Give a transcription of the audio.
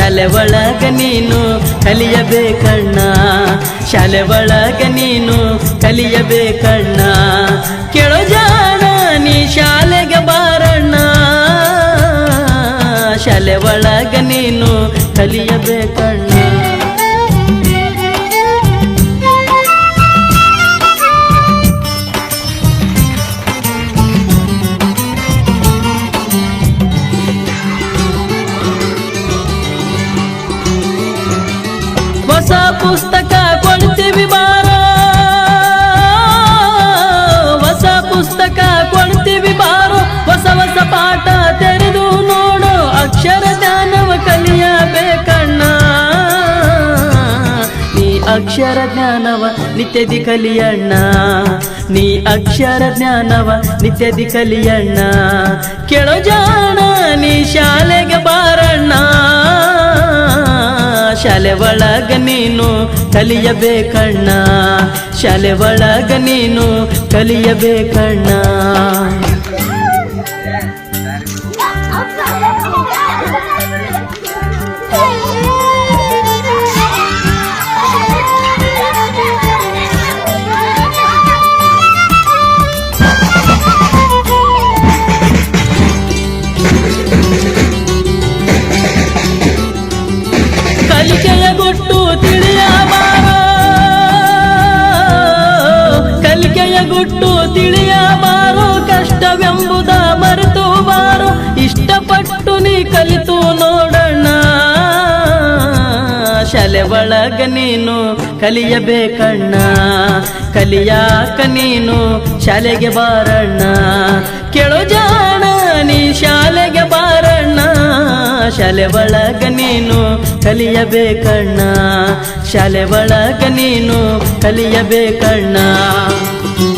ಶಾಲೆ ಒಳಗ ನೀನು ಕಲಿಯಬೇಕಣ್ಣ ಶಾಲೆ ಒಳಗ ನೀನು ಕಲಿಯಬೇಕಣ್ಣ ಕೇಳೋ ಜಾಣ ನೀ ಶಾಲೆಗೆ ಬಾರಣ್ಣ ಶಾಲೆ ಒಳಗ ನೀನು ಕಲಿಯಬೇಕಣ್ಣ ಹೊಸ ಪುಸ್ತಕ ಕೊಡ್ತೀವಿ ಬಾರೋ ಹೊಸ ಪುಸ್ತಕ ಕೊಡ್ತೀವಿ ಬಾರೋ ಹೊಸ ಹೊಸ ಪಾಠ ತೆರೆದು ನೋಡು ಅಕ್ಷರ ಜ್ಞಾನವ ಕಲಿಯಬೇಕಣ್ಣ ನೀ ಅಕ್ಷರ ಜ್ಞಾನವ ನಿತ್ಯದಿ ಕಲಿಯಣ್ಣ ನೀ ಅಕ್ಷರ ಜ್ಞಾನವ ನಿತ್ಯದಿ ಕಲಿಯಣ್ಣ ಕೇಳೋ ಜಾಣ ನೀ ಶಾಲೆಗೆ ಬಾರಣ್ಣ ಶಾಲೆ ಒಳಗ ನೀನು ಕಲಿಯಬೇಕಣ್ಣ ಶಾಲೆ ಒಳಗ ನೀನು ಕಲಿಯಬೇಕಣ್ಣ ಕಲಿಕೆಯ ಗುಟ್ಟು ತಿಳಿಯಬಾರೋ ಕಲಿಕೆಯ ಗುಟ್ಟು ತಿಳಿಯಬಾರೋ ಕಷ್ಟವೆಂಬುದ ಮರೆತು ಬಾರೋ ಇಷ್ಟಪಟ್ಟು ನೀ ಕಲಿತು ನೋಡಣ್ಣ ಶಾಲೆ ಒಳಗ ನೀನು ಕಲಿಯಬೇಕಣ್ಣ ಕಲಿಯಾಕ ನೀನು ಶಾಲೆಗೆ ಬಾರಣ್ಣ ಕೇಳೋ ಜಾಣ ನೀ ಶಾಲೆಗೆ ಬಾರಣ್ಣ ಶಾಲೆ ಒಳಗ ನೀನು ಕಲಿಯಬೇಕಣ್ಣ ಶಾಲೆ ಒಳಗ ನೀನು ಕಲಿಯಬೇಕಣ್ಣ